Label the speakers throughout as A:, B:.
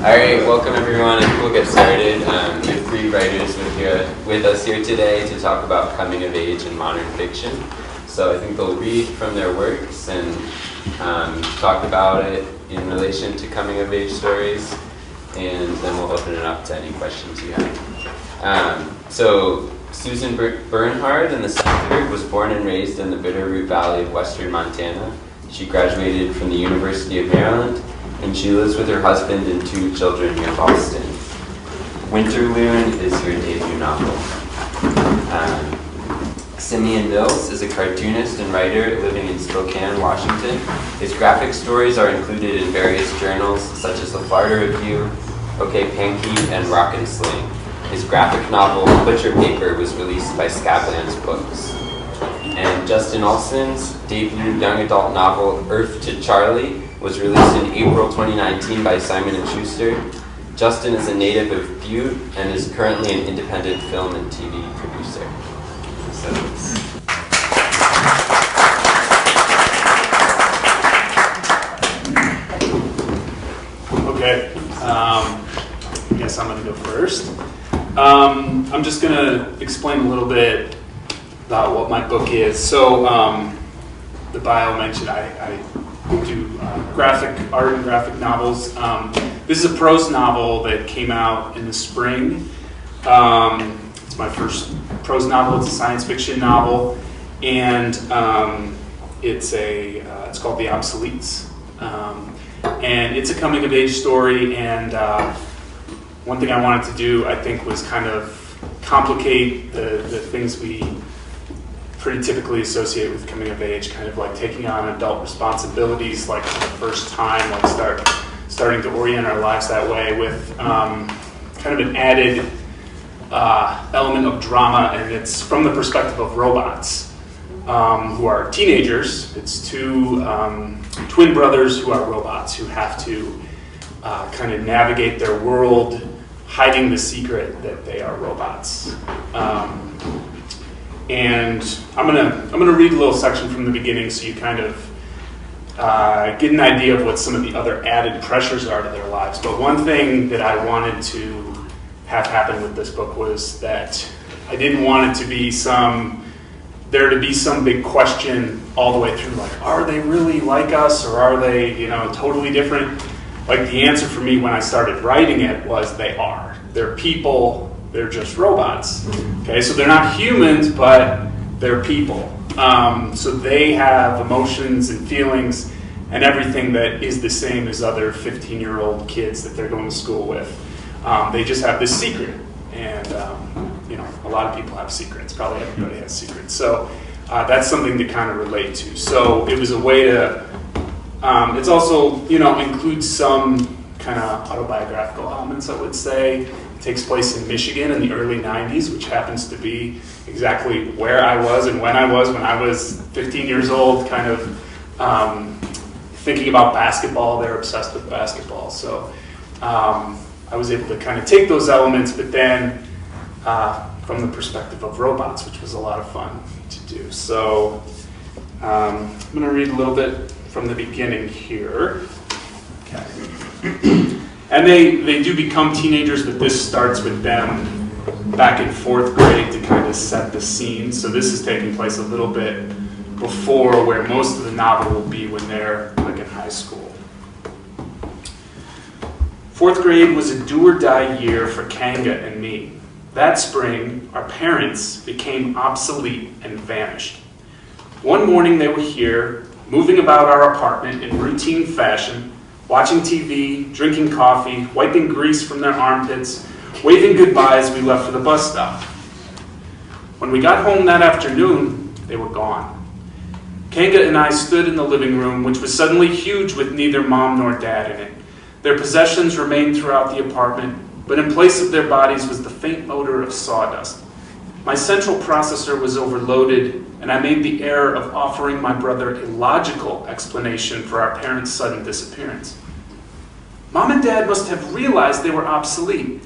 A: Alright, welcome everyone. I think we'll get started. We have three writers with us here today to talk about coming of age in modern fiction. So I think they'll read from their works and talk about it in relation to coming of age stories, and then we'll open it up to any questions you have. So Susan Bernhard in the Center was born and raised in the Bitterroot Valley of western Montana. She graduated from the University of Maryland, and she lives with her husband and two children near Boston. Winterloon is her debut novel. Simeon is a cartoonist and writer living in Spokane, Washington. His graphic stories are included in various journals such as the Florida Review, OK Panky, and Rock and Sling. His graphic novel, Butcher Paper, was released by Scablands Books. And Justin Olson's debut young adult novel, Earth to Charlie, was released in April 2019 by Simon & Schuster. Justin is a native of Butte and is currently an independent film and TV producer.
B: Okay, I guess I'm going to go first. I'm just going to explain a little bit about what my book is. So the bio mentioned I do graphic art and graphic novels. This is a prose novel that came out in the spring. It's my first prose novel. It's a science fiction novel, and it's called The Obsoletes, and it's a coming of age story. And one thing I wanted to do, I think, was kind of complicate the things we pretty typically associate with coming of age, kind of like taking on adult responsibilities, like for the first time, like starting to orient our lives that way, with kind of an added element of drama, and it's from the perspective of robots who are teenagers. It's two twin brothers who are robots who have to kind of navigate their world, hiding the secret that they are robots. And I'm gonna read a little section from the beginning so you kind of get an idea of what some of the other added pressures are to their lives. But one thing that I wanted to have happen with this book was that I didn't want it to be there to be some big question all the way through, like, are they really like us, or are they, totally different? Like, the answer for me when I started writing it was they are. They're people. They're just robots. Okay, so they're not humans, but they're people. So they have emotions and feelings and everything that is the same as other 15-year-old kids that they're going to school with. They just have this secret, and a lot of people have secrets. Probably everybody has secrets. So that's something to kind of relate to. So it was a way to. It's also includes some kind of autobiographical elements, I would say. Takes place in Michigan in the early 90s, which happens to be exactly where I was and when I was 15 years old, kind of thinking about basketball. They're obsessed with basketball. So I was able to kind of take those elements, but then from the perspective of robots, which was a lot of fun to do. So I'm going to read a little bit from the beginning here. Okay. And they do become teenagers, but this starts with them back in fourth grade to kind of set the scene. So this is taking place a little bit before where most of the novel will be when they're like in high school. Fourth grade was a do-or-die year for Kanga and me. That spring, our parents became obsolete and vanished. One morning they were here, moving about our apartment in routine fashion, watching TV, drinking coffee, wiping grease from their armpits, waving goodbye as we left for the bus stop. When we got home that afternoon, they were gone. Kanga and I stood in the living room, which was suddenly huge with neither mom nor dad in it. Their possessions remained throughout the apartment, but in place of their bodies was the faint odor of sawdust. My central processor was overloaded, and I made the error of offering my brother a logical explanation for our parents' sudden disappearance. Mom and Dad must have realized they were obsolete.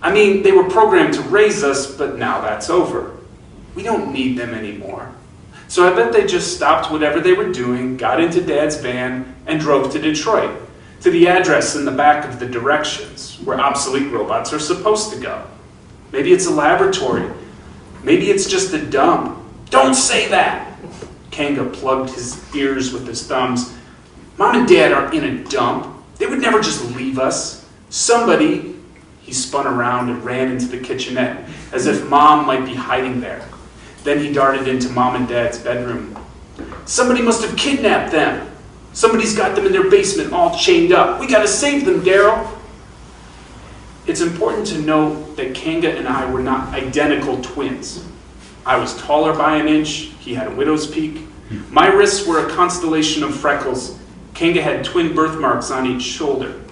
B: I mean, they were programmed to raise us, but now that's over. We don't need them anymore. So I bet they just stopped whatever they were doing, got into Dad's van, and drove to Detroit. to the address in the back of the directions where obsolete robots are supposed to go. Maybe it's a laboratory. Maybe it's just a dump. Don't say that! Kanga plugged his ears with his thumbs. Mom and Dad aren't in a dump. They would never just leave us. Somebody... He spun around and ran into the kitchenette, as if Mom might be hiding there. Then he darted into Mom and Dad's bedroom. Somebody must have kidnapped them. Somebody's got them in their basement all chained up. We gotta save them, Daryl. It's important to note that Kanga and I were not identical twins. I was taller by an inch. He had a widow's peak. My wrists were a constellation of freckles. Kanga had twin birthmarks on each shoulder.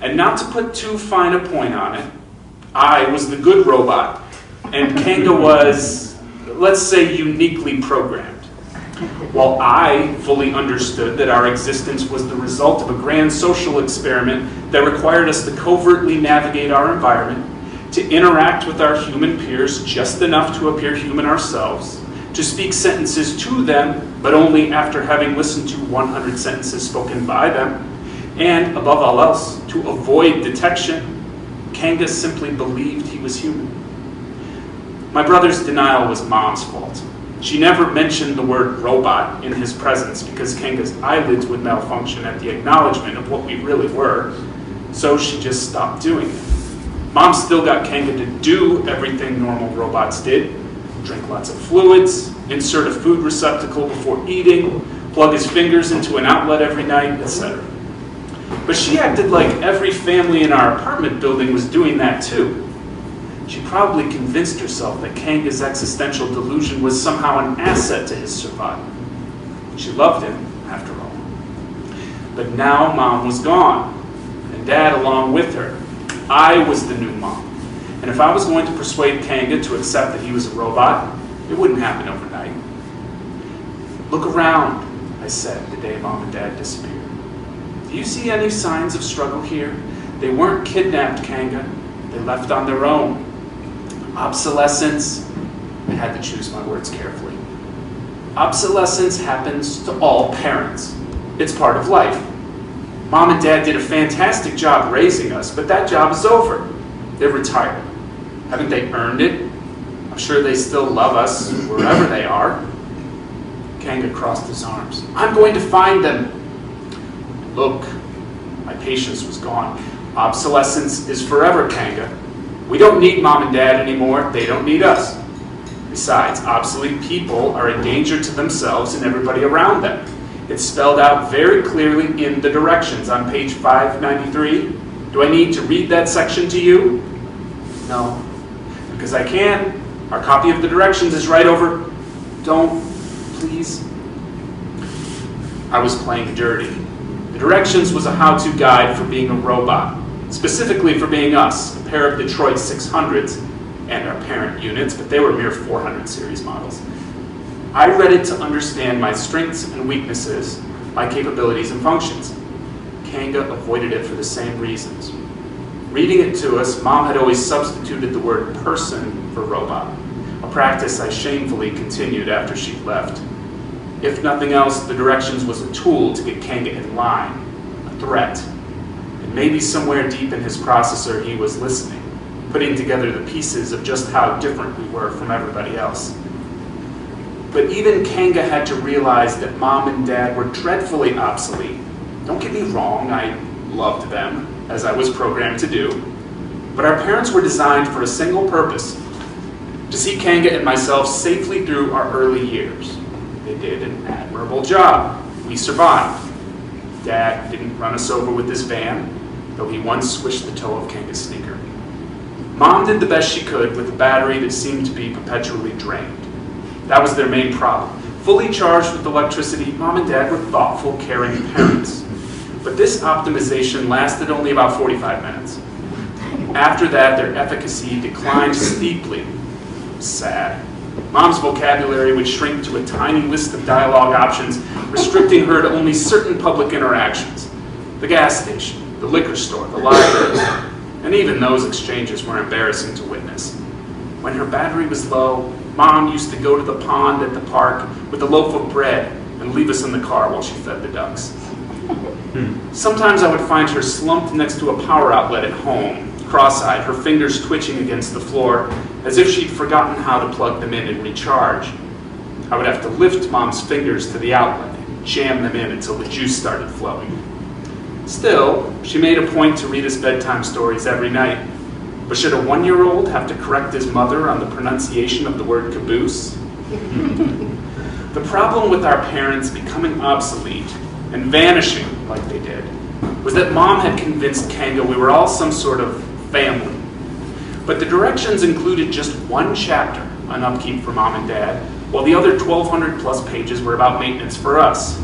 B: And not to put too fine a point on it, I was the good robot, and Kanga was, let's say, uniquely programmed. While I fully understood that our existence was the result of a grand social experiment that required us to covertly navigate our environment, to interact with our human peers just enough to appear human ourselves, to speak sentences to them, but only after having listened to 100 sentences spoken by them, and, above all else, to avoid detection, Kanga simply believed he was human. My brother's denial was Mom's fault. She never mentioned the word robot in his presence because Kanga's eyelids would malfunction at the acknowledgement of what we really were, so she just stopped doing it. Mom still got Kanga to do everything normal robots did: drink lots of fluids, insert a food receptacle before eating, plug his fingers into an outlet every night, etc. But she acted like every family in our apartment building was doing that too. She probably convinced herself that Kanga's existential delusion was somehow an asset to his survival. She loved him, after all. But now Mom was gone, and Dad along with her. I was the new mom. And if I was going to persuade Kanga to accept that he was a robot, it wouldn't happen overnight. Look around, I said the day Mom and Dad disappeared. Do you see any signs of struggle here? They weren't kidnapped, Kanga. They left on their own. Obsolescence, I had to choose my words carefully. Obsolescence happens to all parents. It's part of life. Mom and Dad did a fantastic job raising us, but that job is over. They're retired. Haven't they earned it? I'm sure they still love us wherever they are. Kanga crossed his arms. I'm going to find them. Look, my patience was gone. Obsolescence is forever, Kanga. We don't need Mom and Dad anymore. They don't need us. Besides, obsolete people are a danger to themselves and everybody around them. It's spelled out very clearly in the directions on page 593. Do I need to read that section to you? No, because I can. Our copy of the directions is right over. Don't, please. I was playing dirty. The directions was a how-to guide for being a robot, specifically for being us, a pair of Detroit 600s and our parent units, but they were mere 400 series models. I read it to understand my strengths and weaknesses, my capabilities and functions. Kanga avoided it for the same reasons. Reading it to us, Mom had always substituted the word person for robot, a practice I shamefully continued after she left. If nothing else, the directions was a tool to get Kanga in line, a threat. And maybe somewhere deep in his processor he was listening, putting together the pieces of just how different we were from everybody else. But even Kanga had to realize that Mom and Dad were dreadfully obsolete. Don't get me wrong, I loved them, as I was programmed to do. But our parents were designed for a single purpose: to see Kanga and myself safely through our early years. They did an admirable job. We survived. Dad didn't run us over with his van, though he once squished the toe of Kanga's sneaker. Mom did the best she could with a battery that seemed to be perpetually drained. That was their main problem. Fully charged with electricity, Mom and Dad were thoughtful, caring parents. But this optimization lasted only about 45 minutes. After that, their efficacy declined steeply. Sad. Mom's vocabulary would shrink to a tiny list of dialogue options, restricting her to only certain public interactions. The gas station, the liquor store, the library, and even those exchanges were embarrassing to witness. When her battery was low, Mom used to go to the pond at the park with a loaf of bread and leave us in the car while she fed the ducks. Sometimes I would find her slumped next to a power outlet at home, cross-eyed, her fingers twitching against the floor, as if she'd forgotten how to plug them in and recharge. I would have to lift Mom's fingers to the outlet and jam them in until the juice started flowing. Still, she made a point to read us bedtime stories every night. But should a 1-year-old have to correct his mother on the pronunciation of the word caboose? The problem with our parents becoming obsolete and vanishing like they did was that Mom had convinced Kanga we were all some sort of family. But the directions included just one chapter on upkeep for Mom and Dad, while the other 1,200 plus pages were about maintenance for us.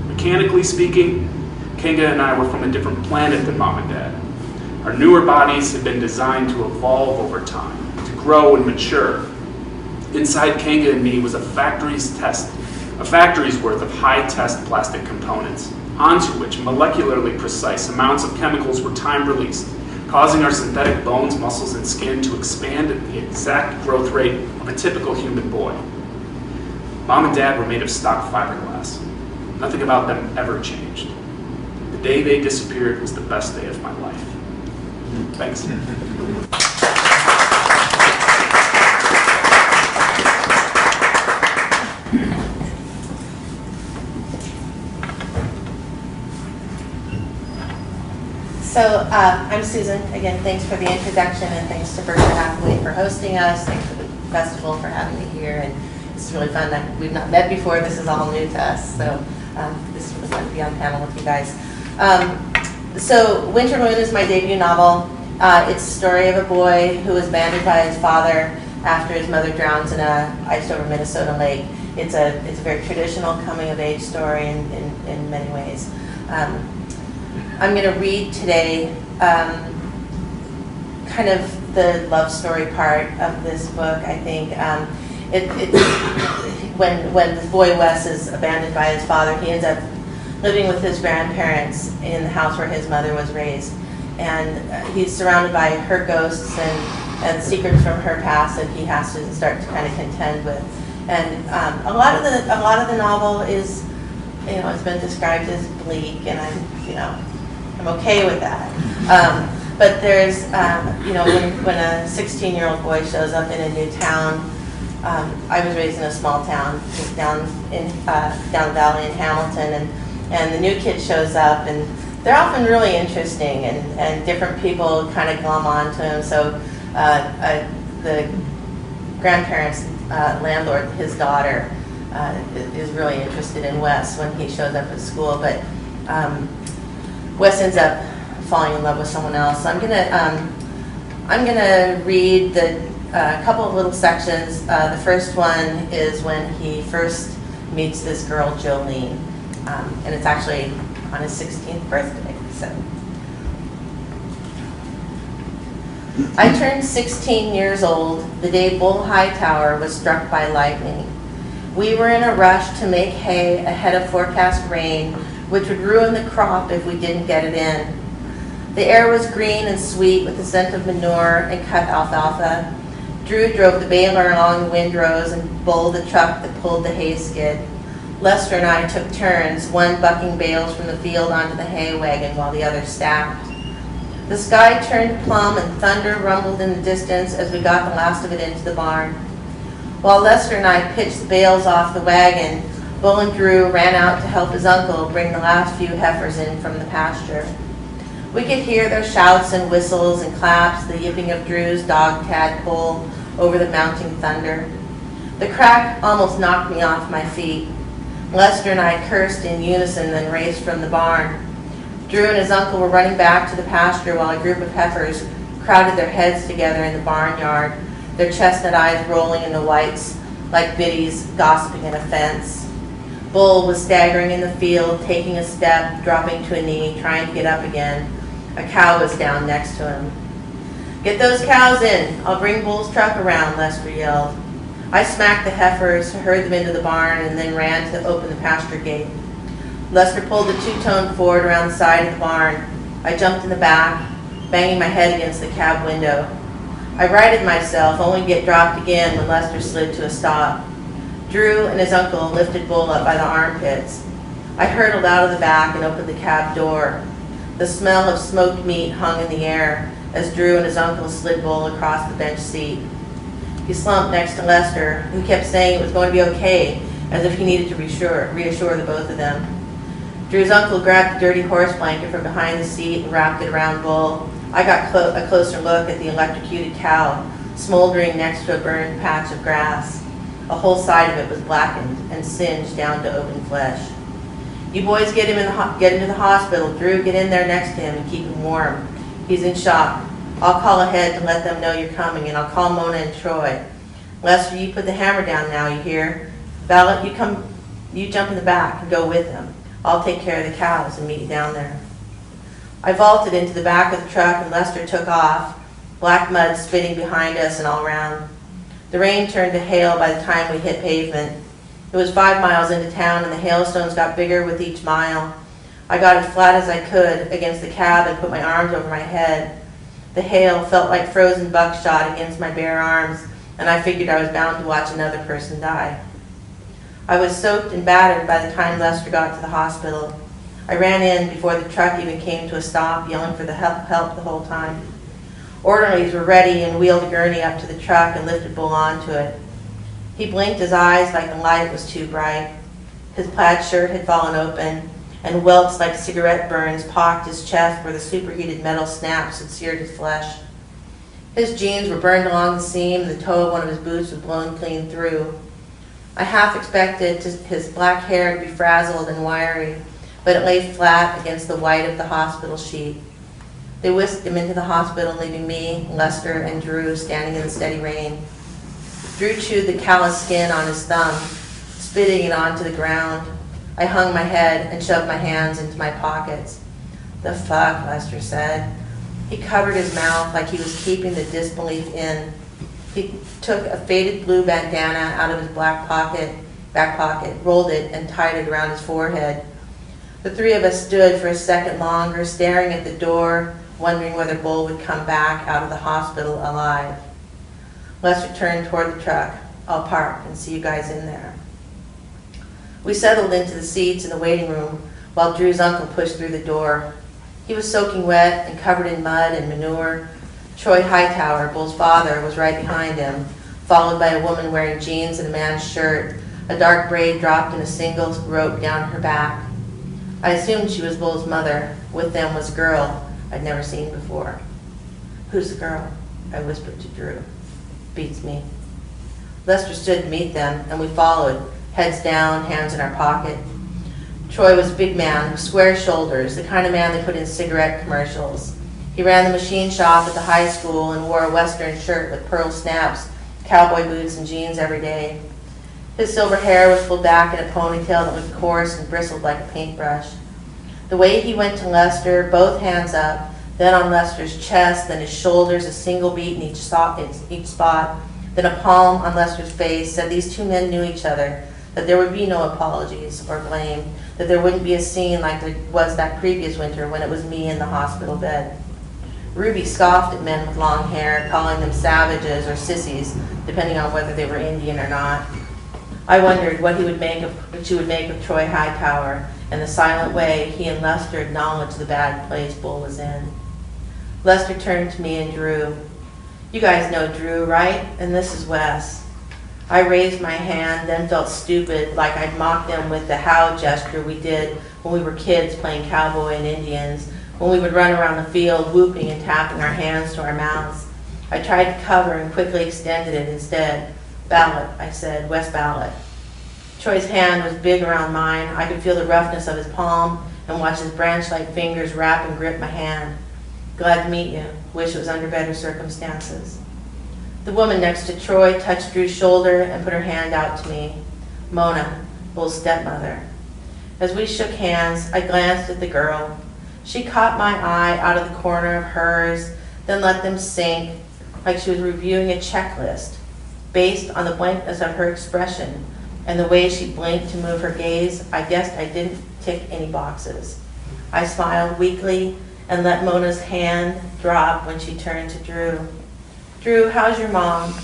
B: Mechanically speaking, Kanga and I were from a different planet than Mom and Dad. Our newer bodies had been designed to evolve over time, to grow and mature. Inside Kanga and me was a factory's worth of high-test plastic components, onto which molecularly precise amounts of chemicals were time-released, causing our synthetic bones, muscles, and skin to expand at the exact growth rate of a typical human boy. Mom and Dad were made of stock fiberglass. Nothing about them ever changed. The day they disappeared was the best day of my life. Thanks.
C: So I'm Susan. Again, thanks for the introduction, and thanks to Bernhard Hathaway for hosting us. Thanks for the festival for having me here, and it's really fun that we've not met before. This is all new to us, so this was fun to be on panel with you guys. So Winter Moon is my debut novel. It's the story of a boy who was abandoned by his father after his mother drowns in a iced over Minnesota lake. It's a very traditional coming of age story in many ways. I'm going to read today kind of the love story part of this book. I think when the boy Wes is abandoned by his father, he ends up living with his grandparents in the house where his mother was raised, and he's surrounded by her ghosts and secrets from her past that he has to start to kind of contend with. And a lot of the novel is, it's been described as bleak, and I'm okay with that. But there's, when a 16-year-old boy shows up in a new town, I was raised in a small town just down the valley in Hamilton, and the new kid shows up, and they're often really interesting, and different people kind of glom on to him. So the grandparents' landlord, his daughter, is really interested in Wes when he shows up at school, but Wes ends up falling in love with someone else. So I'm gonna read a couple of little sections. The first one is when he first meets this girl Jolene, and it's actually on his 16th birthday. So I turned 16 years old the day Bull Hightower was struck by lightning. We were in a rush to make hay ahead of forecast rain, which would ruin the crop if we didn't get it in. The air was green and sweet with the scent of manure and cut alfalfa. Drew drove the baler along the windrows, and Bull the truck that pulled the hay skid. Lester and I took turns, one bucking bales from the field onto the hay wagon while the other stacked. The sky turned plum and thunder rumbled in the distance as we got the last of it into the barn. While Lester and I pitched the bales off the wagon, Bull and Drew ran out to help his uncle bring the last few heifers in from the pasture. We could hear their shouts and whistles and claps, the yipping of Drew's dog Tadpole over the mounting thunder. The crack almost knocked me off my feet. Lester and I cursed in unison, then raced from the barn. Drew and his uncle were running back to the pasture while a group of heifers crowded their heads together in the barnyard, their chestnut eyes rolling in the whites like biddies gossiping at a fence. Bull was staggering in the field, taking a step, dropping to a knee, trying to get up again. A cow was down next to him. "Get those cows in. I'll bring Bull's truck around," Lester yelled. I smacked the heifers, herded them into the barn, and then ran to open the pasture gate. Lester pulled the two-tone Ford around the side of the barn. I jumped in the back, banging my head against the cab window. I righted myself, only to get dropped again when Lester slid to a stop. Drew and his uncle lifted Bull up by the armpits. I hurtled out of the back and opened the cab door. The smell of smoked meat hung in the air as Drew and his uncle slid Bull across the bench seat. He slumped next to Lester, who kept saying it was going to be okay, as if he needed to reassure the both of them. Drew's uncle grabbed the dirty horse blanket from behind the seat and wrapped it around Bull. I got a closer look at the electrocuted cow, smoldering next to a burned patch of grass. A whole side of it was blackened and singed down to open flesh. You boys get him into the hospital. Drew, get in there next to him and keep him warm. He's in shock. I'll call ahead to let them know you're coming, and I'll call Mona and Troy. Lester, you put the hammer down now, you hear? Violet, you jump in the back and go with them. I'll take care of the cows and meet you down there. I vaulted into the back of the truck and Lester took off, black mud spitting behind us and all around. The rain turned to hail by the time we hit pavement. It was 5 miles into town and the hailstones got bigger with each mile. I got as flat as I could against the cab and put my arms over my head. The hail felt like frozen buckshot against my bare arms, and I figured I was bound to watch another person die. I was soaked and battered by the time Lester got to the hospital. I ran in before the truck even came to a stop, yelling for the help the whole time. Orderlies were ready and wheeled a gurney up to the truck and lifted Bull onto it. He blinked his eyes like the light was too bright. His plaid shirt had fallen open, and welts like cigarette burns pocked his chest where the superheated metal snaps had seared his flesh. His jeans were burned along the seam, and the toe of one of his boots was blown clean through. I half expected his black hair to be frazzled and wiry, but it lay flat against the white of the hospital sheet. They whisked him into the hospital, leaving me, Lester, and Drew standing in the steady rain. Drew chewed the callous skin on his thumb, spitting it onto the ground. I hung my head and shoved my hands into my pockets. "The fuck," Lester said. He covered his mouth like he was keeping the disbelief in. He took a faded blue bandana out of his back pocket, rolled it, and tied it around his forehead. The three of us stood for a second longer, staring at the door, wondering whether Bull would come back out of the hospital alive. Lester turned toward the truck. "I'll park and see you guys in there." We settled into the seats in the waiting room while Drew's uncle pushed through the door. He was soaking wet and covered in mud and manure. Troy Hightower, Bull's father, was right behind him, followed by a woman wearing jeans and a man's shirt. A dark braid dropped in a single rope down her back. I assumed she was Bull's mother. With them was a girl I'd never seen before. "Who's the girl?" I whispered to Drew. "Beats me." Lester stood to meet them, and we followed, heads down, hands in our pocket. Troy was a big man, with square shoulders, the kind of man they put in cigarette commercials. He ran the machine shop at the high school and wore a Western shirt with pearl snaps, cowboy boots, and jeans every day. His silver hair was pulled back in a ponytail that was coarse and bristled like a paintbrush. The way he went to Lester, both hands up, then on Lester's chest, then his shoulders, a single beat in each spot, then a palm on Lester's face, said these two men knew each other, that there would be no apologies or blame, that there wouldn't be a scene like there was that previous winter when it was me in the hospital bed. Ruby scoffed at men with long hair, calling them savages or sissies, depending on whether they were Indian or not. I wondered what she would make of Troy Hightower and the silent way he and Lester acknowledged the bad place Bull was in. Lester turned to me and Drew. "You guys know Drew, right? And this is Wes." I raised my hand, then felt stupid, like I'd mocked them with the how gesture we did when we were kids playing cowboy and Indians, when we would run around the field whooping and tapping our hands to our mouths. I tried to cover and quickly extended it instead. "Ballot," I said, "Wes Ballot." Troy's hand was big around mine. I could feel the roughness of his palm and watch his branch-like fingers wrap and grip my hand. "Glad to meet you. Wish it was under better circumstances." The woman next to Troy touched Drew's shoulder and put her hand out to me. Mona, Bull's stepmother. As we shook hands, I glanced at the girl. She caught my eye out of the corner of hers, then let them sink, like she was reviewing a checklist. Based on the blankness of her expression and the way she blinked to move her gaze, I guessed I didn't tick any boxes. I smiled weakly and let Mona's hand drop when she turned to Drew. "Drew, how's your mom?"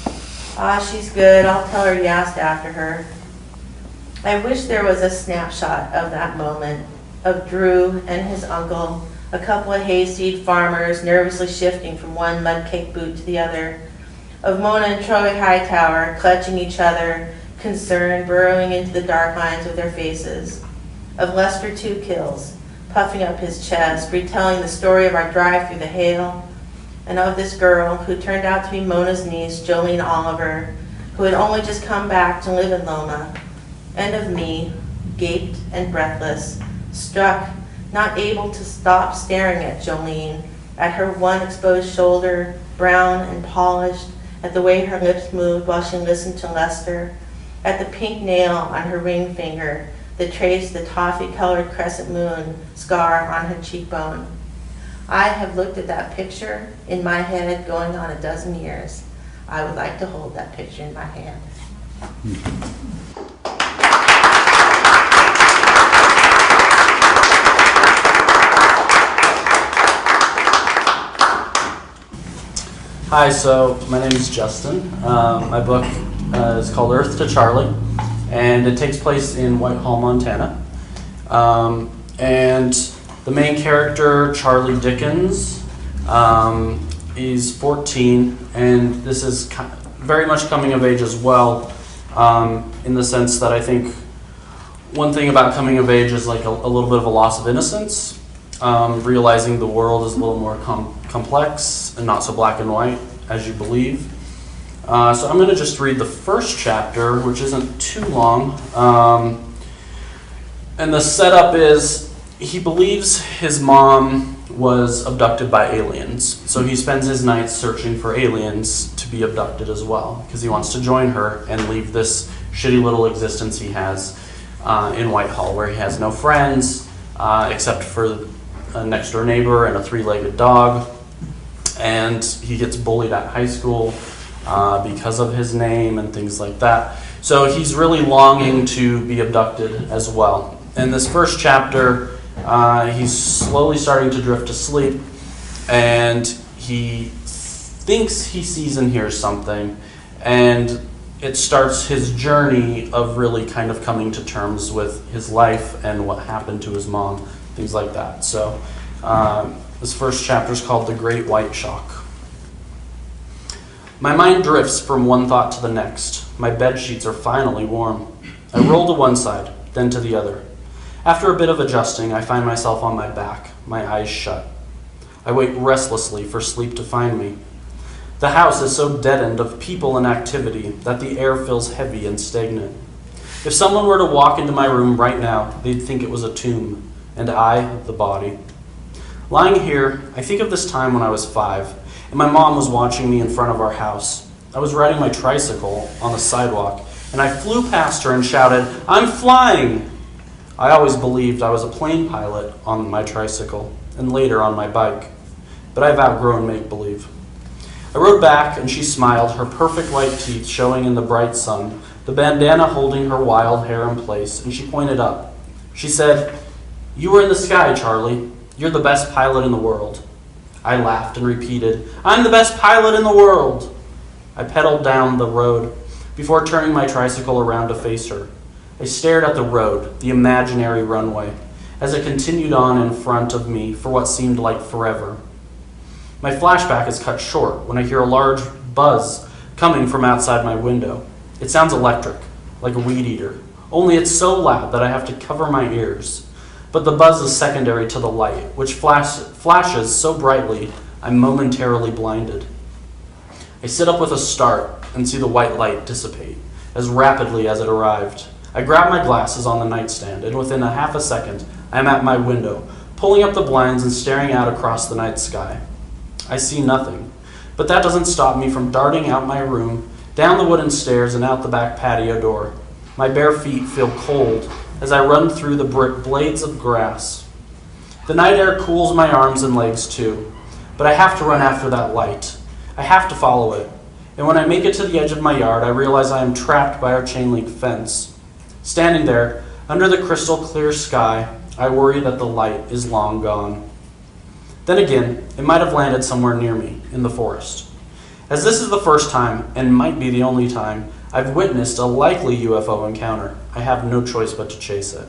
C: "Ah, she's good. I'll tell her you asked after her." I wish there was a snapshot of that moment of Drew and his uncle, a couple of hayseed farmers nervously shifting from one mud-caked boot to the other, of Mona and Troy Hightower clutching each other, concerned, burrowing into the dark lines of their faces, of Lester Two Kills, puffing up his chest, retelling the story of our drive through the hail, and of this girl who turned out to be Mona's niece, Jolene Oliver, who had only just come back to live in Loma, and of me, gaped and breathless, struck, not able to stop staring at Jolene, at her one exposed shoulder, brown and polished, at the way her lips moved while she listened to Lester, at the pink nail on her ring finger that traced the toffee-colored crescent moon scar on her cheekbone. I have looked at that picture in my head going on a dozen years. I would like to hold that picture in my hand.
D: Hi, so my name is Justin. My book is called Earth to Charlie, and it takes place in Whitehall, Montana. And the main character, Charlie Dickens, is 14, and this is very much coming of age as well, in the sense that I think one thing about coming of age is like a little bit of a loss of innocence, realizing the world is a little more complex and not so black and white as you believe. So I'm going to just read the first chapter, which isn't too long. And the setup is he believes his mom was abducted by aliens. So he spends his nights searching for aliens to be abducted as well, because he wants to join her and leave this shitty little existence he has in Whitehall, where he has no friends except for a next door neighbor and a three-legged dog. And he gets bullied at high school because of his name and things like that. So he's really longing to be abducted as well. In this first chapter, he's slowly starting to drift to sleep, and he thinks he sees and hears something, and it starts his journey of really kind of coming to terms with his life and what happened to his mom, things like that. So this first chapter is called The Great White Shock. My mind drifts from one thought to the next. My bed sheets are finally warm. I roll to one side, then to the other. After a bit of adjusting, I find myself on my back, my eyes shut. I wait restlessly for sleep to find me. The house is so deadened of people and activity that the air feels heavy and stagnant. If someone were to walk into my room right now, they'd think it was a tomb, and I, the body. Lying here, I think of this time when I was 5, and my mom was watching me in front of our house. I was riding my tricycle on the sidewalk, and I flew past her and shouted, "I'm flying!" I always believed I was a plane pilot on my tricycle, and later on my bike, but I've outgrown make-believe. I rode back, and she smiled, her perfect white teeth showing in the bright sun, the bandana holding her wild hair in place, and she pointed up. She said, "You were in the sky, Charlie. You're the best pilot in the world." I laughed and repeated, "I'm the best pilot in the world." I pedaled down the road before turning my tricycle around to face her. I stared at the road, the imaginary runway, as it continued on in front of me for what seemed like forever. My flashback is cut short when I hear a large buzz coming from outside my window. It sounds electric, like a weed eater, only it's so loud that I have to cover my ears. But the buzz is secondary to the light, which flashes so brightly I'm momentarily blinded. I sit up with a start and see the white light dissipate as rapidly as it arrived. I grab my glasses on the nightstand, and within a half a second, I am at my window, pulling up the blinds and staring out across the night sky. I see nothing, but that doesn't stop me from darting out my room, down the wooden stairs, and out the back patio door. My bare feet feel cold as I run through the blades of grass. The night air cools my arms and legs too, but I have to run after that light. I have to follow it, and when I make it to the edge of my yard, I realize I am trapped by our chain-link fence. Standing there, under the crystal clear sky, I worry that the light is long gone. Then again, it might have landed somewhere near me, in the forest. As this is the first time, and might be the only time, I've witnessed a likely UFO encounter. I have no choice but to chase it.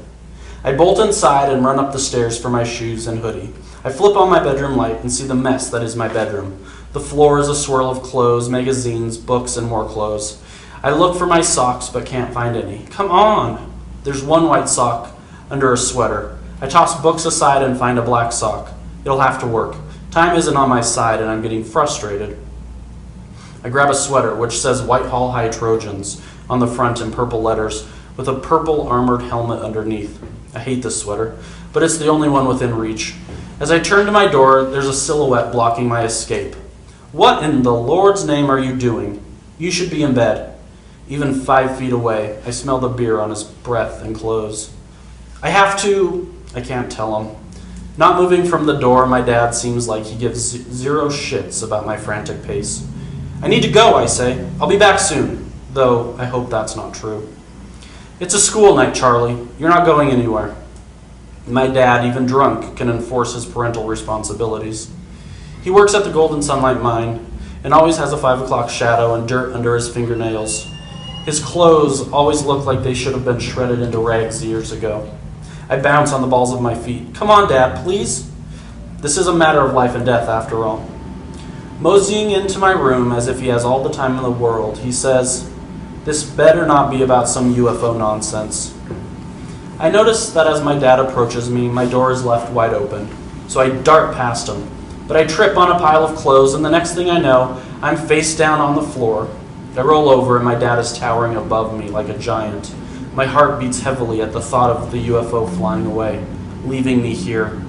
D: I bolt inside and run up the stairs for my shoes and hoodie. I flip on my bedroom light and see the mess that is my bedroom. The floor is a swirl of clothes, magazines, books, and more clothes. I look for my socks but can't find any. Come on! There's one white sock under a sweater. I toss books aside and find a black sock. It'll have to work. Time isn't on my side and I'm getting frustrated. I grab a sweater which says Whitehall High Trojans on the front in purple letters with a purple armored helmet underneath. I hate this sweater, but it's the only one within reach. As I turn to my door, there's a silhouette blocking my escape. What in the Lord's name are you doing? You should be in bed. Even 5 feet away, I smell the beer on his breath and clothes. I can't tell him. Not moving from the door, my dad seems like he gives zero shits about my frantic pace. I need to go, I say. I'll be back soon, though I hope that's not true. It's a school night, Charlie. You're not going anywhere. My dad, even drunk, can enforce his parental responsibilities. He works at the Golden Sunlight Mine and always has a 5 o'clock shadow and dirt under his fingernails. His clothes always look like they should have been shredded into rags years ago. I bounce on the balls of my feet. Come on, Dad, please. This is a matter of life and death, after all. Moseying into my room as if he has all the time in the world, he says, "This better not be about some UFO nonsense." I notice that as my dad approaches me, my door is left wide open, so I dart past him. But I trip on a pile of clothes, and the next thing I know, I'm face down on the floor. I roll over, and my dad is towering above me like a giant. My heart beats heavily at the thought of the UFO flying away, leaving me here.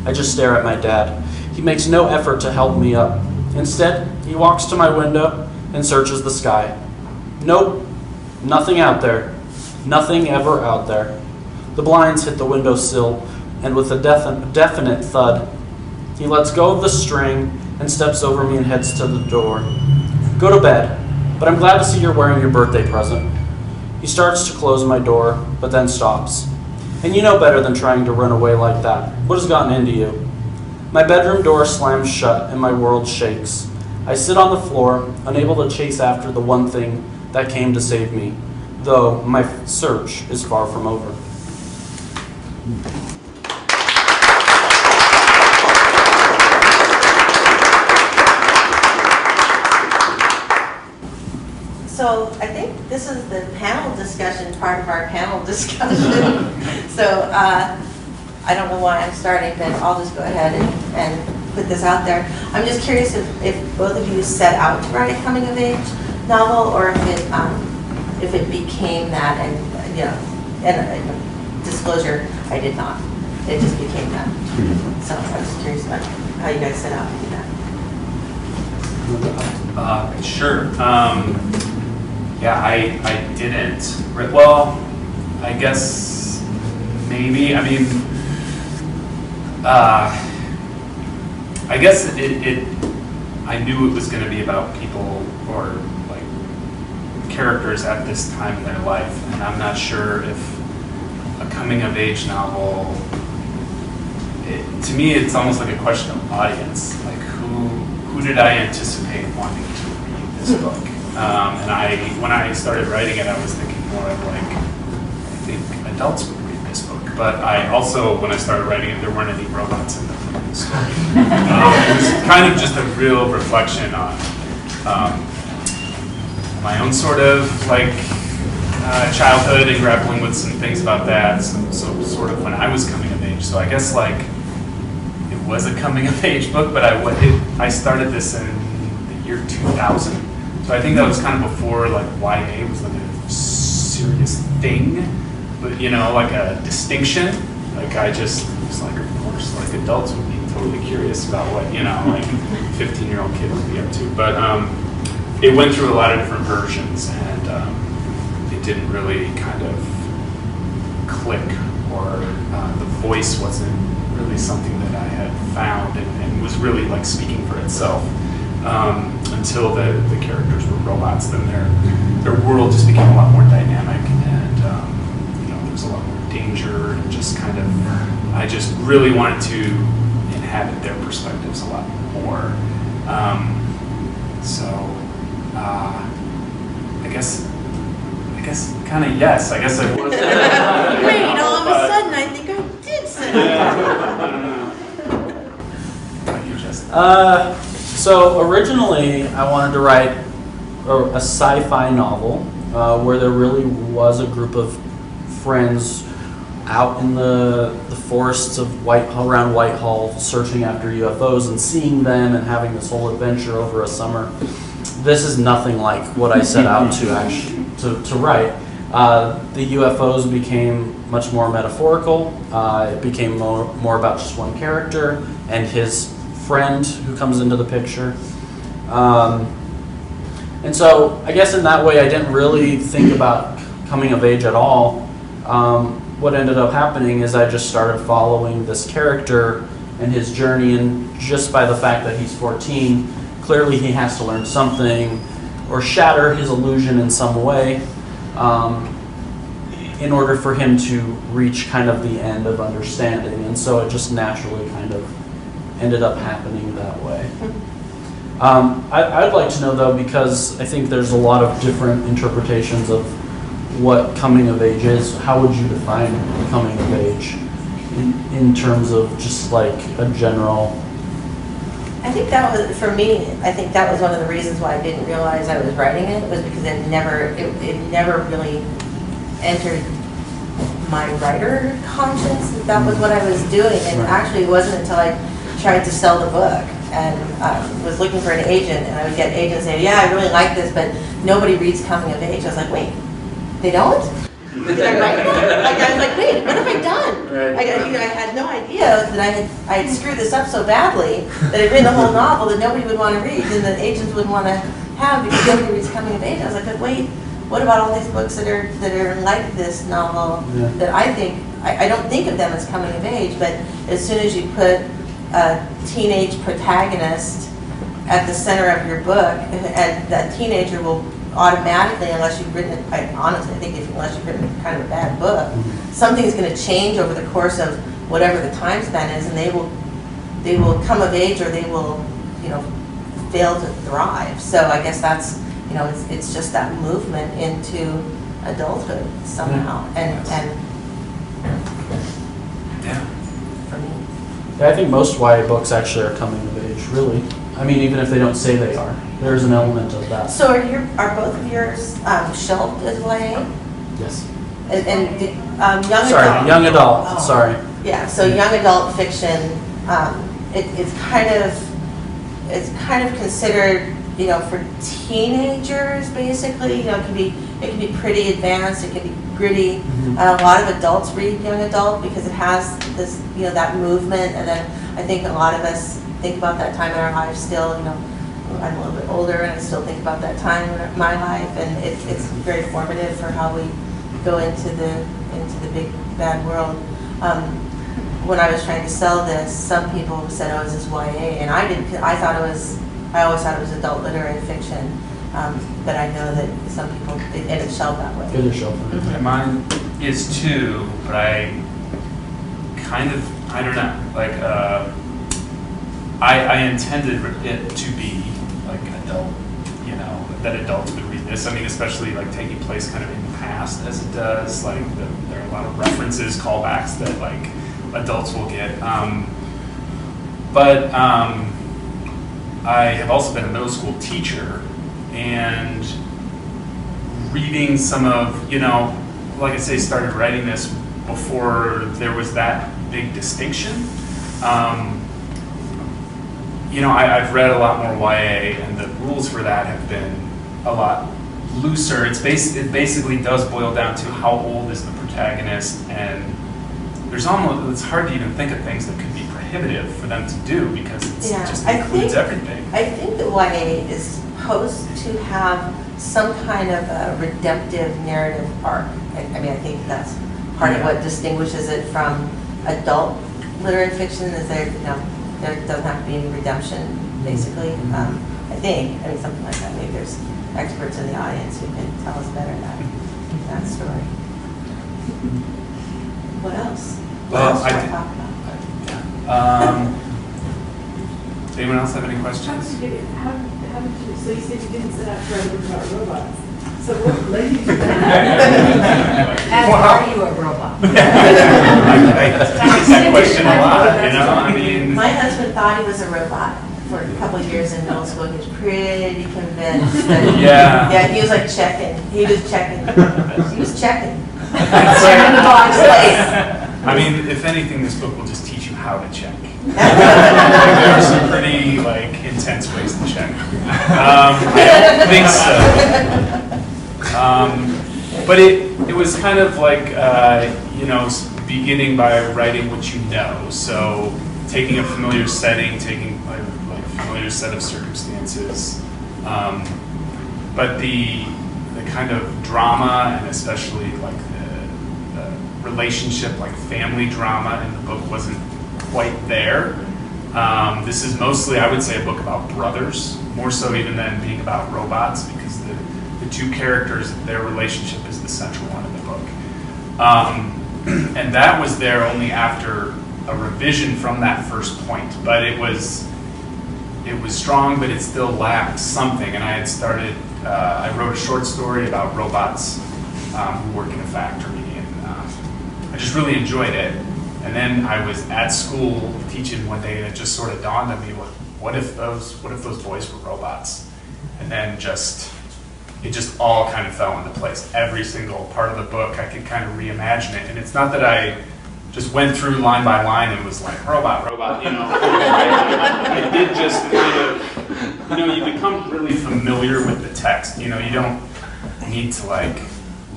D: I just stare at my dad. He makes no effort to help me up. Instead, he walks to my window and searches the sky. Nope, nothing out there. Nothing ever out there. The blinds hit the windowsill, and with a definite thud, he lets go of the string and steps over me and heads to the door. Go to bed, but I'm glad to see you're wearing your birthday present. He starts to close my door, but then stops. And you know better than trying to run away like that. What has gotten into you? My bedroom door slams shut and my world shakes. I sit on the floor, unable to chase after the one thing that came to save me, though my search is far from over.
C: So I think this is the panel discussion, part of our panel discussion. So I don't know why I'm starting, but I'll just go ahead and put this out there. I'm just curious if both of you set out to write a coming of age novel, or if it became that, and and disclosure, I did not. It just became that. So I was curious about how you guys set out to do that.
B: Sure. Yeah, I didn't. Well, I guess maybe. I mean, I guess I knew it was going to be about people or like characters at this time in their life, and I'm not sure if a coming of age novel. To me, it's almost like a question of audience. Like, who did I anticipate wanting to read this book? And when I started writing it, I was thinking more of like, I think adults would read this book. But I also, when I started writing it, there weren't any robots in the story. It was kind of just a real reflection on my own sort of like childhood and grappling with some things about that. So sort of when I was coming of age. So I guess like it was a coming of age book, but I started this in the year 2000. So I think that was kind of before like YA was like a serious thing, but like a distinction. Like I just was like, of course, like adults would be totally curious about what like 15-year-old kid would be up to. But it went through a lot of different versions, and it didn't really kind of click, or the voice wasn't really something that I had found and was really like speaking for itself. Until the characters were robots, then their world just became a lot more dynamic, and there was a lot more danger, and just kind of I just really wanted to inhabit their perspectives a lot more. I guess kind of yes. I guess I was.
C: Wait, all of a sudden I think I did say that.
B: I don't know. Like you just.
D: So originally I wanted to write a sci-fi novel where there really was a group of friends out in the forests of around Whitehall searching after UFOs and seeing them and having this whole adventure over a summer. This is nothing like what I set out to write. The UFOs became much more metaphorical. It became more about just one character and his friend who comes into the picture. And so I guess in that way I didn't really think about coming of age at all. What ended up happening is I just started following this character and his journey, and just by the fact that he's 14, clearly he has to learn something or shatter his illusion in some way in order for him to reach kind of the end of understanding. And so it just naturally kind of ended up happening that way. I'd like to know, though, because I think there's a lot of different interpretations of what coming of age is. How would you define coming of age in terms of just like a general?
C: I think that was, for me, I think that was one of the reasons why I didn't realize I was writing it, was because it never really entered my writer conscience that was what I was doing. And actually it wasn't until I tried to sell the book and was looking for an agent, and I would get agents saying, yeah, I really like this, but nobody reads coming of age. I was like, wait, they don't? Did I write that? Like, I was like, wait, what have I done?
B: Right.
C: I had no idea that I had screwed this up so badly that I'd written a whole novel that nobody would want to read and that agents wouldn't want to have because nobody reads coming of age. I was like, but wait, what about all these books that are like this novel that I don't think of them as coming of age, but as soon as you put a teenage protagonist at the center of your book, and that teenager will automatically, unless you've written it, unless you've written kind of a bad book, something's going to change over the course of whatever the time span is, and they will come of age, or they will, fail to thrive. So I guess that's, it's just that movement into adulthood somehow, and
B: Yeah.
C: for me.
D: Yeah, I think most YA books actually are coming of age, really. I mean, even if they don't say they are, there's an element of that.
C: So are both of yours shelved as YA?
D: Yes.
C: And young adult?
D: Sorry, young adult.
C: Oh.
D: Sorry.
C: Yeah, so young adult fiction, it's kind of considered, for teenagers basically. It can be pretty advanced. It can be gritty. A lot of adults read young adult because it has this, that movement. And then I think a lot of us think about that time in our lives still. I'm a little bit older, and I still think about that time in my life, and it's very formative for how we go into the big bad world. When I was trying to sell this, some people said, "Oh, is this YA?" And I didn't. I always thought it was adult literary fiction, but I know that some people and it's shelved that way.
D: It is shelved.
B: Yeah, mine is too, but I don't know. Like, I intended it to be like adult, that adults would read this. I mean, especially like taking place kind of in the past as it does. Like, there are a lot of references, callbacks that like adults will get. But I have also been a middle school teacher, and reading some of, like I say, started writing this before there was that big distinction. I've read a lot more YA, and the rules for that have been a lot looser. It basically does boil down to how old is the protagonist, and it's hard to even think of things that could be prohibitive for them to do because it just includes everything.
C: I think that YA is supposed to have some kind of a redemptive narrative arc. I think that's part of what distinguishes it from adult literary fiction is there doesn't have to be any redemption, basically. I think, something like that. Maybe there's experts in the audience who can tell us better that story. What else? What else should I talk about?
B: Anyone else have any questions?
E: How did you, so you said you didn't set out to write a book about robots. So what led you to that?
F: And are you a robot?
B: I get that question a lot, you know, I mean.
C: My husband thought he was a robot for a couple of years in middle school. He was pretty convinced that
B: Yeah.
C: he was like checking. He was checking. He was checking.
F: Checking the boxes.
B: I mean, if anything, this book will just teach you how to check. There are some pretty intense ways to check. I don't think so. But it was kind of like beginning by writing what you know. So taking a familiar setting, taking a familiar set of circumstances, but the kind of drama and especially the relationship, family drama in the book wasn't quite there. This is mostly, I would say, a book about brothers, more so even than being about robots, because the two characters, their relationship is the central one in the book. And that was there only after a revision from that first point, but it was strong, but it still lacked something. And I had started, I wrote a short story about robots who work in a factory, and I just really enjoyed it. And then I was at school teaching one day, and it just sort of dawned on me, what if those boys were robots? And then it just all kind of fell into place. Every single part of the book, I could kind of reimagine it. And it's not that I just went through line by line and was like, robot, you know. I did just kind of, you become really familiar with the text. You don't need to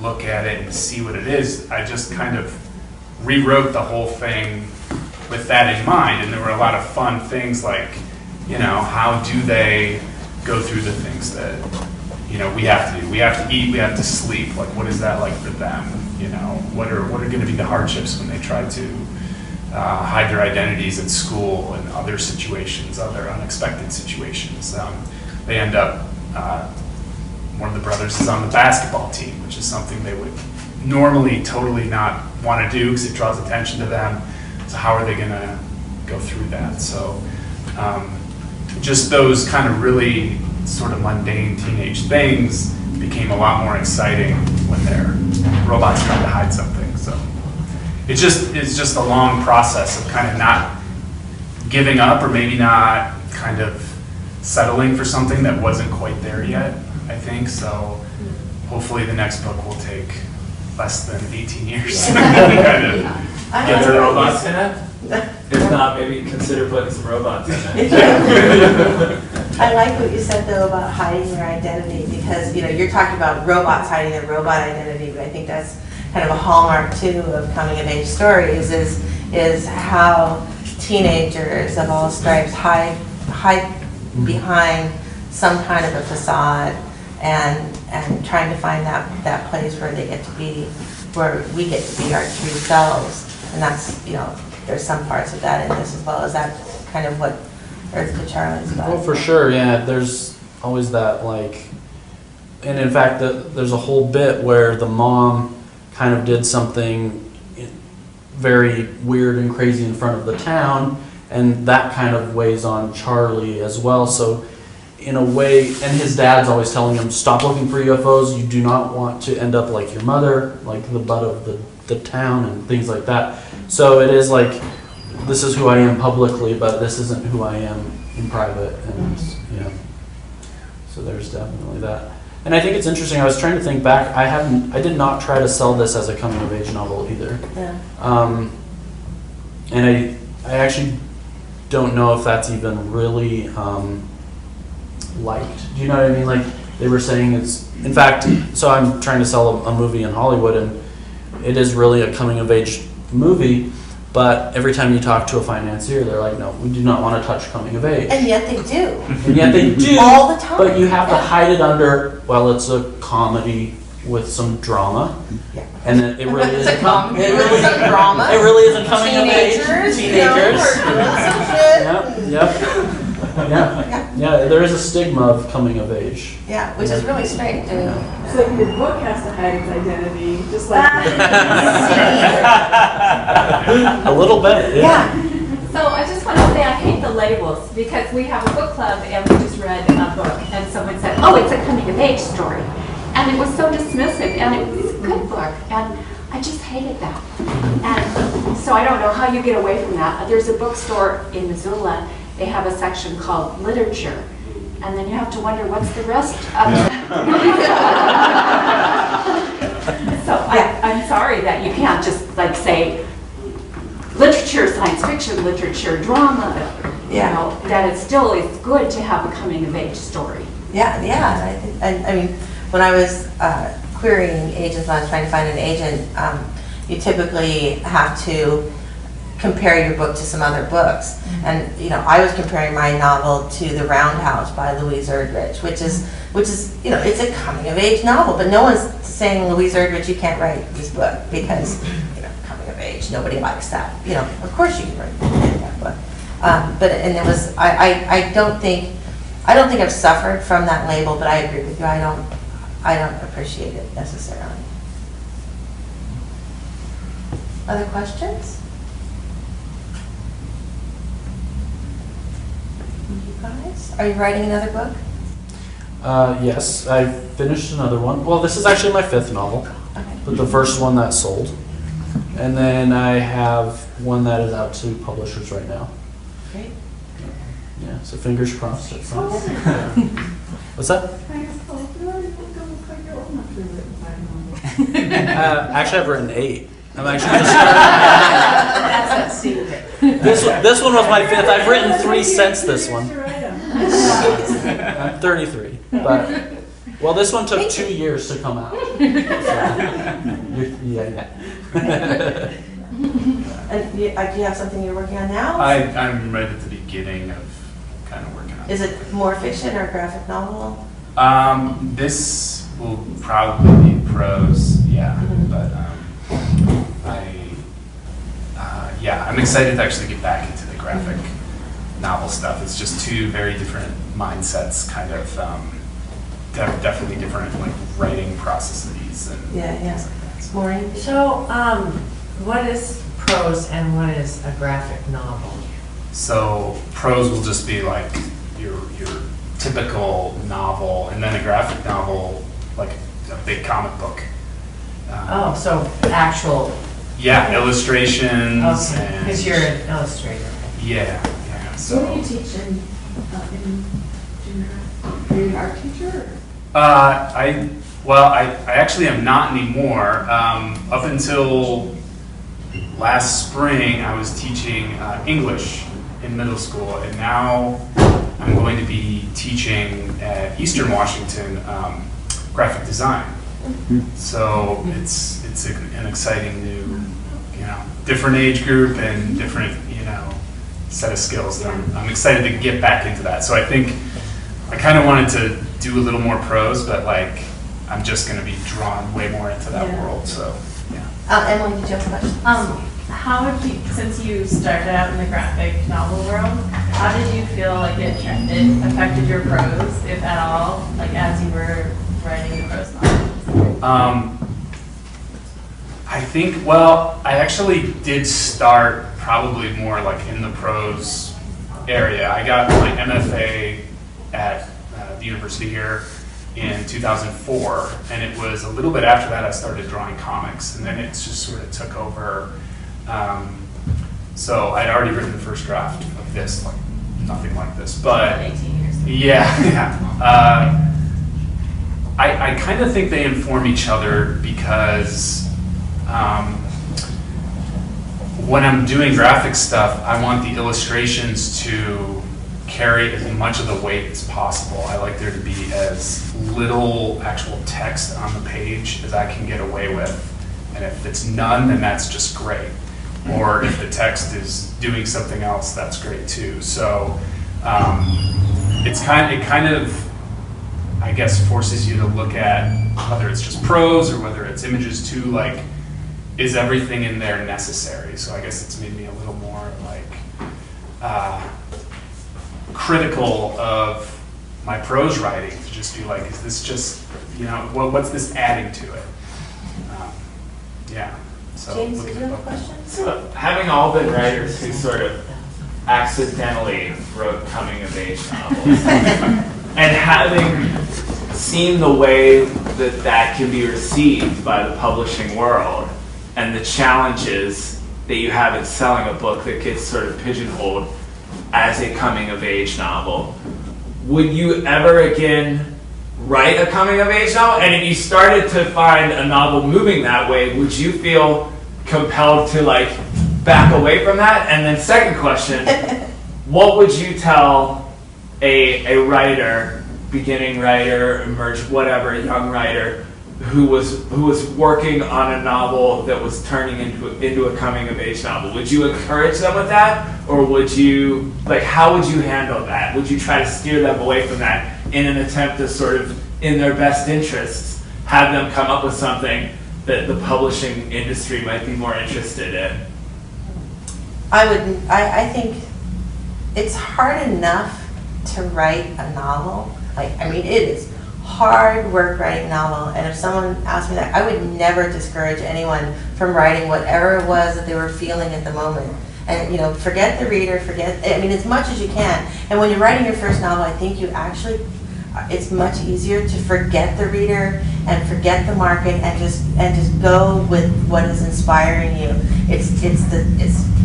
B: look at it and see what it is. I just kind of rewrote the whole thing with that in mind, and there were a lot of fun things how do they go through the things that we have to do. We have to eat, we have to sleep. What is that like for them? What are going to be the hardships when they try to hide their identities at school and other situations, other unexpected situations. They end up, one of the brothers is on the basketball team, which is something they would normally totally not want to do because it draws attention to them. So how are they going to go through that? So just those kind of really sort of mundane teenage things became a lot more exciting when they're robots trying to hide something. So it's just a long process of kind of not giving up, or maybe not kind of settling for something that wasn't quite there yet, I think. So hopefully the next book will take less than 18 years to kind of get to
G: robots in it. If not, maybe consider putting some robots in it.
C: I like what you said though about hiding your identity, because you're talking about robots hiding their robot identity, but I think that's kind of a hallmark too of coming of age stories is how teenagers of all stripes hide behind some kind of a facade and trying to find that place where they get to be, where we get to be our true selves. And that's, there's some parts of that in this as well. Is that kind of what Earth to Charlie's about?
D: Well, for sure, yeah. There's always that and in fact, there's a whole bit where the mom kind of did something very weird and crazy in front of the town, and that kind of weighs on Charlie as well. So in a way, and his dad's always telling him, stop looking for UFOs, you do not want to end up like your mother, like the butt of the town and things like that. So it is this is who I am publicly, but this isn't who I am in private, and so there's definitely that. And I think it's interesting, I was trying to think back, I did not try to sell this as a coming of age novel either.
C: Yeah.
D: And I actually don't know if that's even really liked. Do you know what I mean? They were saying it's, in fact, so I'm trying to sell a movie in Hollywood, and it is really a coming of age movie, but every time you talk to a financier, they're like, no, we do not want to touch coming of age.
C: And yet they do.
D: And yet they do.
C: All the time.
D: But you have to hide it under, well, it's a comedy with some drama.
C: Yeah.
D: And then it really is
C: It's a comedy
D: it
C: with
D: really,
C: some drama.
D: It really isn't coming of age.
C: Teenagers. Some shit.
D: Yep. Yeah, there is a stigma of coming of age.
C: Yeah, which is really strange.
D: Yeah.
E: So your book has to hide its identity, just like
D: A little bit,
C: Yeah.
F: So I just want to say I hate the labels, because we have a book club and we just read a book and someone said, oh, it's a coming of age story. And it was so dismissive, and it was a good book, and I just hated that. And so I don't know how you get away from that. There's a bookstore in Missoula, they have a section called literature, and then you have to wonder what's the rest of it. So I'm sorry that you can't just like say literature, science fiction, literature, drama, you know, that it still is good to have a coming of age story.
C: Yeah, yeah. I mean, when I was querying agents, when I was trying to find an agent, you typically have to compare your book to some other books. Mm-hmm. And you know, I was comparing my novel to The Roundhouse by Louise Erdrich, which is you know, it's a coming of age novel, but no one's saying, Louise Erdrich, you can't write this book because, you know, coming of age, nobody likes that. You know, of course you can write that book. But and it was I don't think I've suffered from that label, but I agree with you. I don't appreciate it necessarily. Other questions? You guys, are you writing another book?
D: Yes, I finished another one. Well, this is actually my 5th novel, but the first one that sold. And then I have one that is out to publishers right now.
C: Great.
D: Yeah, so fingers crossed. What's that? Actually, I've written 8. I'm actually just
F: That's a secret.
D: this one was my 5th. I've written 3 since this one. I'm 33, but well, this one took 2 years to come out. So, yeah.
C: And do you have something you're working on now?
B: I'm right at the beginning of kind of working on it.
C: Is it more fiction or graphic novel?
B: This will probably be prose, yeah, but I'm excited to actually get back into the graphic novel stuff. It's just 2 very different mindsets, kind of definitely different like writing processes and things like that.
C: Maureen?
H: So, what is prose and what is a graphic novel?
B: So prose will just be like your typical novel, and then a graphic novel, like a big comic book.
H: So actual.
B: Yeah, illustrations.
H: Okay, because you're an illustrator.
B: Yeah. So.
E: What do you teach in junior high? Are you an art teacher?
B: I actually am not anymore. Up until last spring, I was teaching English in middle school, and now I'm going to be teaching at Eastern Washington graphic design. So it's an exciting new, different age group and different, set of skills. And I'm excited to get back into that. So I think I kind of wanted to do a little more prose, but like I'm just going to be drawn way more into that world. So yeah.
C: Emily, did you have a question?
E: How have you, since you started out in the graphic novel world, how did you feel like it affected your prose, if at all, like as you were writing the prose novels?
B: I think, well, I actually did start probably more like in the prose area. I got my MFA at the university here in 2004, and it was a little bit after that I started drawing comics, and then it just sort of took over. So I'd already written the first draft of this, like nothing like this, but
E: 18 years ago.
B: yeah. I kind of think they inform each other because when I'm doing graphic stuff, I want the illustrations to carry as much of the weight as possible. I like there to be as little actual text on the page as I can get away with. And if it's none, then that's just great. Or if the text is doing something else, that's great too. So it kind of, I guess, forces you to look at whether it's just prose or whether it's images too, like, is everything in there necessary? So I guess it's made me a little more like critical of my prose writing, to just be like, is this just, what's this adding to it? Yeah. So
C: James, did you have a question?
G: So, having all been writers who sort of accidentally wrote coming of age novels, and having seen the way that that can be received by the publishing world and the challenges that you have in selling a book that gets sort of pigeonholed as a coming-of-age novel. Would you ever again write a coming-of-age novel? And if you started to find a novel moving that way, would you feel compelled to like back away from that? And then second question, what would you tell a writer, beginning writer, emerging, whatever, a young writer, who was working on a novel that was turning into a coming-of-age novel? Would you encourage them with that? Or would you, like, how would you handle that? Would you try to steer them away from that in an attempt to sort of, in their best interests, have them come up with something that the publishing industry might be more interested in?
C: I think it's hard enough to write a novel. It is hard work writing a novel, and if someone asked me that, I would never discourage anyone from writing whatever it was that they were feeling at the moment. And forget the reader, as much as you can. And when you're writing your first novel, I think it's much easier to forget the reader and forget the market and just go with what is inspiring you. It's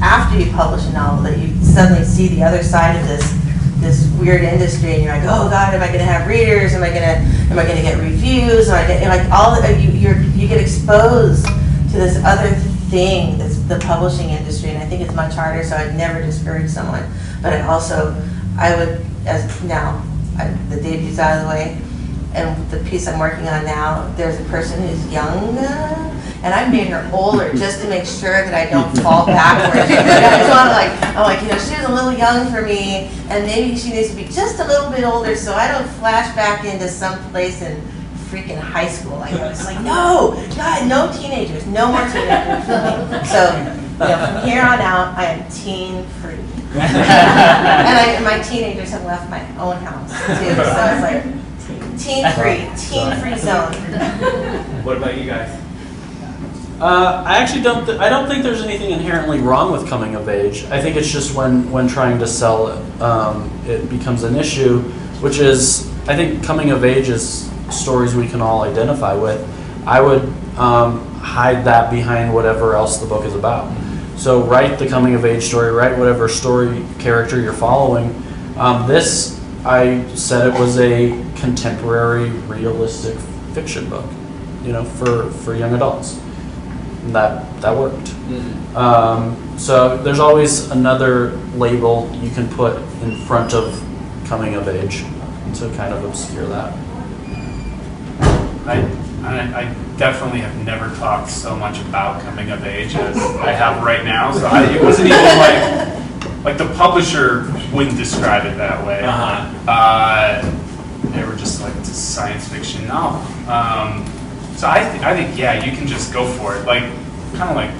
C: after you publish a novel that you suddenly see the other side of this weird industry, and you're like, oh God, am I going to have readers? Am I going to get reviews? You get exposed to this other thing, that's the publishing industry, and I think it's much harder. So I'd never discourage someone, but I would, the debut's out of the way, and the piece I'm working on now, there's a person who's young, and I made her older just to make sure that I don't fall backwards. She was a little young for me, and maybe she needs to be just a little bit older so I don't flash back into some place in freaking high school. I was like, no, God, no teenagers, no more teenagers. So, from here on out, I am teen free. And my teenagers have left my own house too, so it's like teen free zone.
G: What about you guys?
D: I actually don't. I don't think there's anything inherently wrong with coming of age. I think it's just when trying to sell it, it becomes an issue, which is, I think coming of age is stories we can all identify with. I would hide that behind whatever else the book is about. So write the coming of age story, write whatever story character you're following. This, I said it was a contemporary, realistic fiction book, for young adults. And that worked. Mm-hmm. So there's always another label you can put in front of coming of age to kind of obscure that.
B: I definitely have never talked so much about coming of age as I have right now. So it wasn't even like the publisher wouldn't describe it that way. They were just like, it's a science fiction novel. So I think you can just go for it. Like, kind of like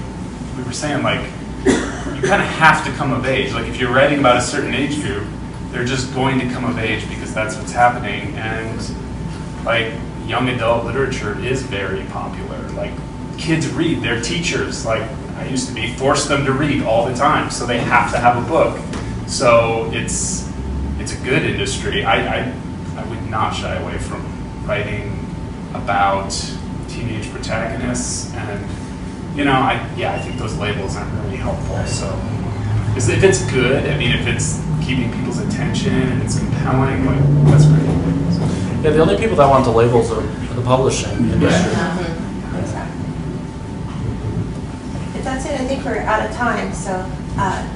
B: we were saying, like, you kind of have to come of age. Like, if you're writing about a certain age group, they're just going to come of age because that's what's happening. And like, young adult literature is very popular. Like, kids read, their teachers, like I used to be, force them to read all the time, so they have to have a book. So it's a good industry. I would not shy away from writing about teenage protagonists, and I think those labels aren't really helpful. So if it's good, if it's keeping people's attention and it's compelling, like, that's great.
D: Yeah, the only people that want the labels are the publishing industry.
C: Exactly. If that's it, I think we're out of time. So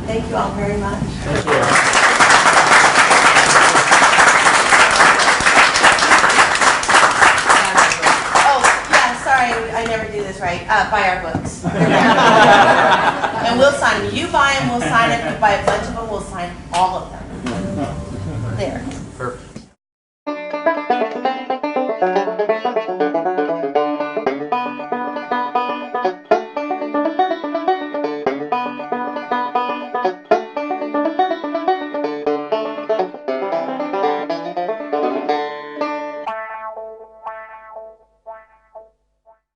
C: thank you all very much.
D: Thank you.
C: I never do this right. Buy our books. And we'll sign them. You buy them, we'll sign it. If you buy a bunch of them, we'll sign all of them.